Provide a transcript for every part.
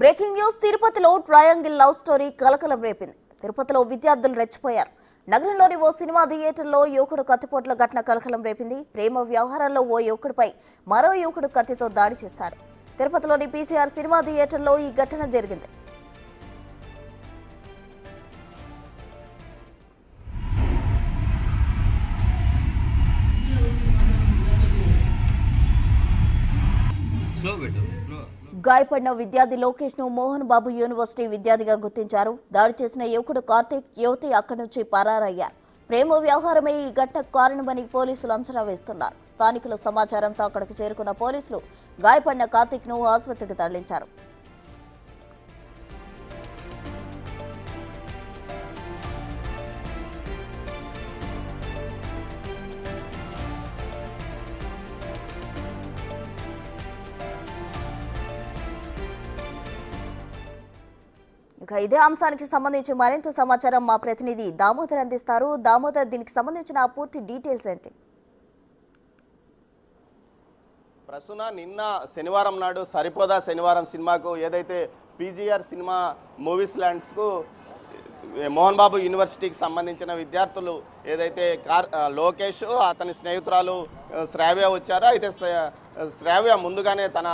Breaking news తిరుపతిలో triangle love story కలకలం రేపింది. తిరుపతిలో విద్యార్థులు రెచ్చిపోయారు. నగరంలోని ఓ సినిమా థియేటర్లో యువకుడు కత్తిపోట్ల ఘటన కలకలం రేపింది. ప్రేమ వ్యవహారంలో ఓ యువకుడిపై మరో యువకుడు కత్తితో దాడి చేశారు. తిరుపతిలోని పీసీఆర్ సినిమా థియేటర్లో ఈ ఘటన జరిగింది. గాయపడిన విద్యార్థి లోకేష్ ను మోహన్ బాబు యూనివర్సిటీ విద్యార్థిగా గుర్తించారు. దాడి చేసిన యువకుడు కార్తీక్, యువతి అక్కడి నుంచి పరారయ్యారు. ప్రేమ వ్యవహారమే ఈ ఘటనకు కారణమని పోలీసులు అంచనా వేస్తున్నారు. స్థానికుల సమాచారంతో అక్కడికి చేరుకున్న పోలీసులు గాయపడిన కార్తీక్ ను ఆసుపత్రికి తరలించారు. ఇక ఇదే అంశానికి సంబంధించి మరింత సమాచారం మా ప్రతినిధి దామోదర్ అందిస్తారు. దామోదర్, దీనికి సంబంధించిన పూర్తి డీటెయిల్స్ ఏంటి? ప్రస్తుతం నిన్న శనివారం నాడు సరిపోదా శనివారం సినిమాకు ఏదైతే PGR cinema movies ల్యాండ్స్కు Mohan Babu యూనివర్సిటీకి సంబంధించిన విద్యార్థులు ఏదైతే లోకేష్ అతని స్నేహితురాలు శ్రావ్య వచ్చారో, అయితే శ్రావ్య ముందుగానే తన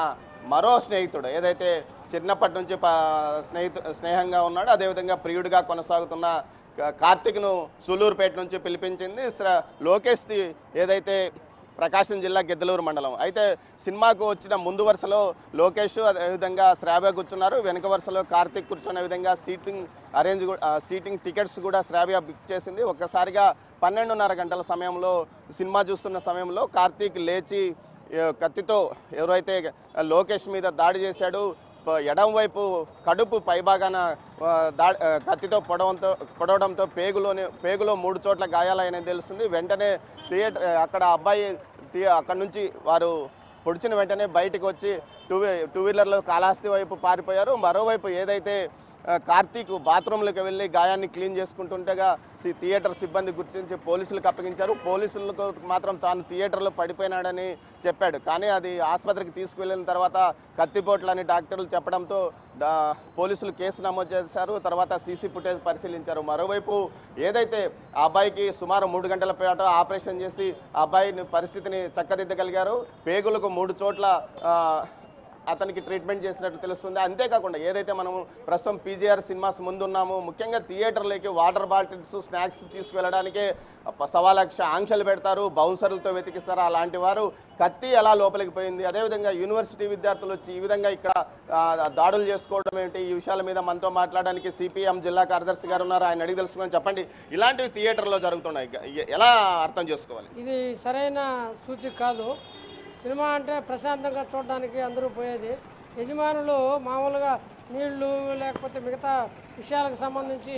మరో స్నేహితుడు ఏదైతే చిన్నప్పటి నుంచి స్నేహంగా ఉన్నాడు, అదేవిధంగా ప్రియుడిగా కొనసాగుతున్న కార్తీక్ను సూలూరుపేట నుంచి పిలిపించింది. లోకేష్ ఏదైతే ప్రకాశం జిల్లా గిద్దలూరు మండలం. అయితే సినిమాకు వచ్చిన ముందు వరుసలో లోకేష్, అదేవిధంగా శ్రావ్య కూర్చున్నారు. వెనుక వరుసలో కార్తీక్ కూర్చున్న విధంగా సీటింగ్ టికెట్స్ కూడా శ్రావ్య బుక్ చేసింది. ఒక్కసారిగా 12:30 గంటల సమయంలో సినిమా చూస్తున్న సమయంలో కార్తీక్ లేచి కత్తితో ఎవరైతే లోకేష్ మీద దాడి చేశాడు, ఎడం వైపు కడుపు పైభాగాన కత్తితో పొడవడంతో పేగులో 3 చోట్ల గాయాలైనది తెలుస్తుంది. వెంటనే అక్కడ అబ్బాయి అక్కడ నుంచి వారు పొడిచిన వెంటనే బయటకు వచ్చి టూ వీలర్లో కాళహస్తి వైపు పారిపోయారు. మరోవైపు ఏదైతే కార్తీక్ బాత్రూంలోకి వెళ్ళి గాయాన్ని క్లీన్ చేసుకుంటుండగా థియేటర్ సిబ్బంది గుర్తించి పోలీసులకు అప్పగించారు. పోలీసులకు మాత్రం తాను థియేటర్లో పడిపోయినాడని చెప్పాడు. కానీ అది ఆసుపత్రికి తీసుకువెళ్ళిన తర్వాత కత్తిపోట్లని డాక్టర్లు చెప్పడంతో పోలీసులు కేసు నమోదు చేశారు. తర్వాత సీసీ ఫుటేజ్ పరిశీలించారు. మరోవైపు ఏదైతే ఆ అబ్బాయికి సుమారు 3 గంటల పాటు ఆపరేషన్ చేసి ఆ అబ్బాయిని పరిస్థితిని చక్కదిద్దగలిగారు. పేగులకు 3 చోట్ల అతనికి ట్రీట్మెంట్ చేసినట్టు తెలుస్తుంది. అంతేకాకుండా ఏదైతే మనము ప్రస్తుతం పీజీఆర్ సినిమాస్ ముందున్నాము, ముఖ్యంగా థియేటర్లోకి వాటర్ బాటిల్స్, స్నాక్స్ తీసుకువెళ్ళడానికే 1,00,000 ఆంక్షలు పెడతారు, బౌన్సర్లతో వెతికిస్తారు. అలాంటి వారు కత్తి ఎలా లోపలికి పోయింది, అదేవిధంగా యూనివర్సిటీ విద్యార్థులు వచ్చి ఈ విధంగా ఇక్కడ దాడులు చేసుకోవడం ఏంటి, ఈ విషయాల మీద మనతో మాట్లాడడానికి సిపిఎం జిల్లా కార్యదర్శి గారు ఉన్నారు. ఆయన అడిగి తెలుసుకొని చెప్పండి, ఇలాంటివి థియేటర్లో జరుగుతున్నాయి, ఎలా అర్థం చేసుకోవాలి? ఇది సరైన సూచిక కాదు. సినిమా అంటే ప్రశాంతంగా చూడడానికి అందరూ పోయేది. యజమానులు మామూలుగా నీళ్లు లేకపోతే మిగతా విషయాలకు సంబంధించి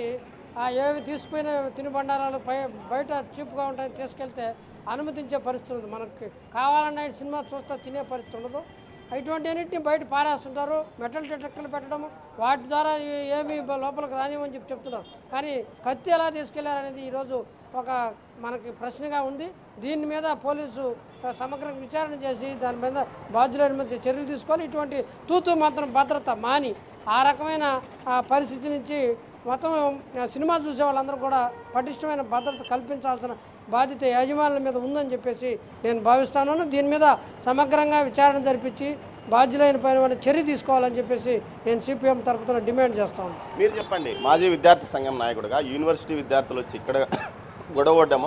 ఏవి తీసుకుపోయిన తినుబండారాలు బయట చీప్గా ఉంటాయని తీసుకెళ్తే అనుమతించే పరిస్థితి ఉంది. మనకి కావాలన్న సినిమా చూస్తే తినే పరిస్థితి ఉండదు. ఇటువంటి అన్నింటినీ బయట పారేస్తుంటారు. మెటల్ డిటెక్టర్లు పెట్టడము, వాటి ద్వారా ఏమి లోపలికి రానివని చెప్తున్నారు. కానీ కత్తి ఎలా తీసుకెళ్లారనేది ఈరోజు ఒక మనకి ప్రశ్నగా ఉంది. దీని మీద పోలీసు సమగ్ర విచారణ చేసి దాని మీద బాధ్యులైన మీద చర్యలు తీసుకొని ఇటువంటి తూతూ మాత్రం భద్రత మాని ఆ రకమైన పరిస్థితి నుంచి మొత్తం సినిమా చూసే వాళ్ళందరూ కూడా పటిష్టమైన భద్రత కల్పించాల్సిన బాధ్యత యజమానుల మీద ఉందని చెప్పేసి నేను భావిస్తున్నాను. దీని మీద సమగ్రంగా విచారణ జరిపించి బాధ్యులైన పైన చర్య తీసుకోవాలని చెప్పేసి నేను సిపిఎం తరపున డిమాండ్ చేస్తాను. మీరు చెప్పండి, మాజీ విద్యార్థి సంఘం నాయకుడిగా యూనివర్సిటీ విద్యార్థులు వచ్చి ఇక్కడ గొడవడము,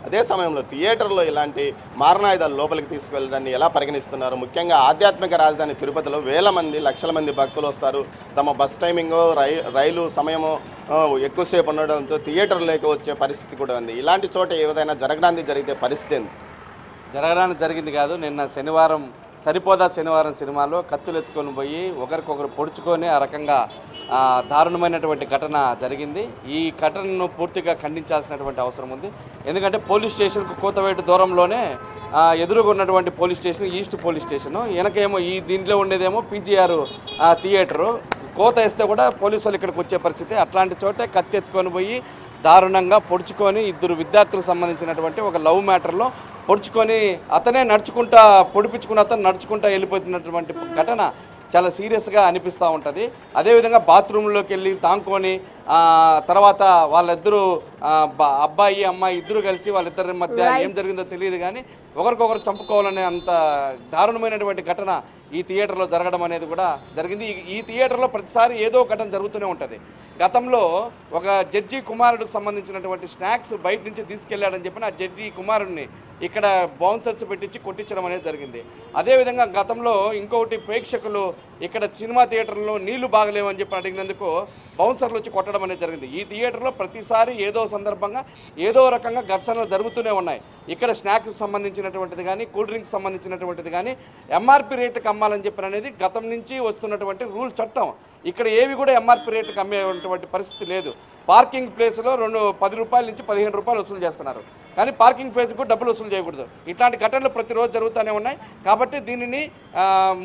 అదే సమయంలో థియేటర్లో ఇలాంటి మారణాయుధాలు లోపలికి తీసుకువెళ్ళడాన్ని ఎలా పరిగణిస్తున్నారు? ముఖ్యంగా ఆధ్యాత్మిక రాజధాని తిరుపతిలో వేల మంది, లక్షల మంది భక్తులు వస్తారు. తమ బస్ టైమింగ్, రైలు సమయము ఎక్కువసేపు ఉండడంతో థియేటర్లోకి వచ్చే పరిస్థితి కూడా ఉంది. ఇలాంటి చోట ఏదైనా జరగడానికి జరిగితే పరిస్థితి ఏంటి? జరగడానికి జరిగింది కాదు. నిన్న శనివారం సరిపోదా శనివారం సినిమాలో కత్తులు ఎత్తుకొని పోయి ఒకరికొకరు పొడుచుకొని ఆ రకంగా దారుణమైనటువంటి ఘటన జరిగింది. ఈ ఘటనను పూర్తిగా ఖండించాల్సినటువంటి అవసరం ఉంది. ఎందుకంటే పోలీస్ స్టేషన్కు కూతవేటు దూరంలోనే ఎదురుగా ఉన్నటువంటి police station east police station, వెనకేమో దీంట్లో ఉండేదేమో పీజీఆర్ థియేటరు. కోత వేస్తే కూడా పోలీసు వాళ్ళు ఇక్కడికి వచ్చే పరిస్థితి. అట్లాంటి చోటే కత్తి ఎత్తుకొని పోయి దారుణంగా పొడుచుకొని 2 విద్యార్థులకు సంబంధించినటువంటి ఒక లవ్ మ్యాటర్లో పొడుచుకొని అతనే నడుచుకుంటా పొడిపించుకున్న అతను నడుచుకుంటా వెళ్ళిపోతున్నటువంటి ఘటన చాలా సీరియస్గా అనిపిస్తూ ఉంటుంది. అదేవిధంగా బాత్రూంలోకి వెళ్ళి తాంకొని తర్వాత వాళ్ళిద్దరూ అబ్బాయి అమ్మాయి ఇద్దరు కలిసి వాళ్ళిద్దరి మధ్య ఏం జరిగిందో తెలియదు కానీ ఒకరికొకరు చంపుకోవాలనే అంత దారుణమైనటువంటి ఘటన ఈ థియేటర్లో జరగడం అనేది కూడా జరిగింది. ఈ థియేటర్లో ప్రతిసారి ఏదో ఘటన జరుగుతూనే ఉంటుంది. గతంలో ఒక జడ్జి కుమారుడికి సంబంధించినటువంటి స్నాక్స్ బయట నుంచి తీసుకెళ్లాడని చెప్పిన ఆ జడ్జి కుమారుడిని ఇక్కడ బౌన్సర్స్ పెట్టించి కొట్టించడం అనేది జరిగింది. అదేవిధంగా గతంలో ఇంకొకటి ప్రేక్షకులు ఇక్కడ సినిమా థియేటర్లో నీళ్లు బాగలేవని చెప్పి అడిగినందుకు బౌన్సర్లు వచ్చి కొట్టడం అనేది జరిగింది. ఈ థియేటర్లో ప్రతిసారి ఏదో సందర్భంగా ఏదో రకంగా ఘర్షణలు జరుగుతూనే ఉన్నాయి. ఇక్కడ స్నాక్స్ సంబంధించినటువంటిది కానీ కూల్ డ్రింక్స్ సంబంధించినటువంటిది కానీ ఎంఆర్పి రేటుకి అమ్మాలని చెప్పిన అనేది గతం నుంచి వస్తున్నటువంటి రూల్ చట్టం. ఇక్కడ ఏవి కూడా ఎంఆర్పి రేటుకి అమ్మేటువంటి పరిస్థితి లేదు. పార్కింగ్ ప్లేస్లో 10 రూపాయల నుంచి 15 రూపాయలు వసూలు చేస్తున్నారు, కానీ పార్కింగ్ ఫీజుకు డబ్బులు వసూలు చేయకూడదు. ఇట్లాంటి ఘటనలు ప్రతిరోజు జరుగుతూనే ఉన్నాయి. కాబట్టి దీనిని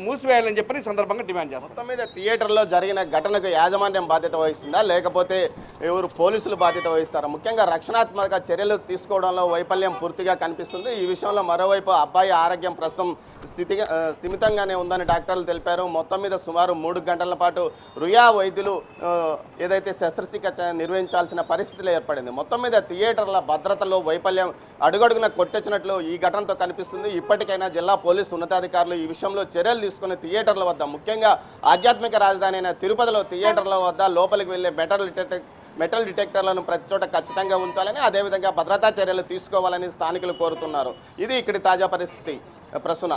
మూసివేయాలని చెప్పని ఈ సందర్భంగా డిమాండ్ చేస్తాం. మొత్తం మీద థియేటర్లో జరిగిన ఘటనకు యాజమాన్యం బాధ్యత వహిస్తుందా, లేకపోతే ఎవరు పోలీసులు బాధ్యత వహిస్తారా? ముఖ్యంగా రక్షణాత్మక చర్యలు తీసుకోవడంలో వైఫల్యం పూర్తిగా కనిపిస్తుంది. ఈ విషయంలో మరోవైపు అబ్బాయి ఆరోగ్యం ప్రస్తుతం స్థిమితంగానే ఉందని డాక్టర్లు తెలిపారు. మొత్తం మీద సుమారు 3 గంటల పాటు రుయా వైద్యులు ఏదైతే శస్త్రచికిత్స నిర్వహించాల్సిన పరిస్థితులు ఏర్పడింది. మొత్తం మీద థియేటర్ల భద్రతలో వైఫల్యం అడుగడుగున కొట్టొచ్చినట్లు ఈ ఘటనతో కనిపిస్తుంది. ఇప్పటికైనా జిల్లా పోలీసు ఉన్నతాధికారులు ఈ విషయంలో చర్యలు తీసుకుని థియేటర్ల వద్ద, ముఖ్యంగా ఆధ్యాత్మిక రాజధాని అయిన తిరుపతిలో థియేటర్ల వద్ద లోపలికి వెళ్లే మెటల్ డిటెక్టర్లను ప్రతి చోట ఖచ్చితంగా ఉంచాలని, అదేవిధంగా భద్రతా చర్యలు తీసుకోవాలని స్థానికులు కోరుతున్నారు. ఇది ఇక్కడి తాజా పరిస్థితి. ప్రసూన.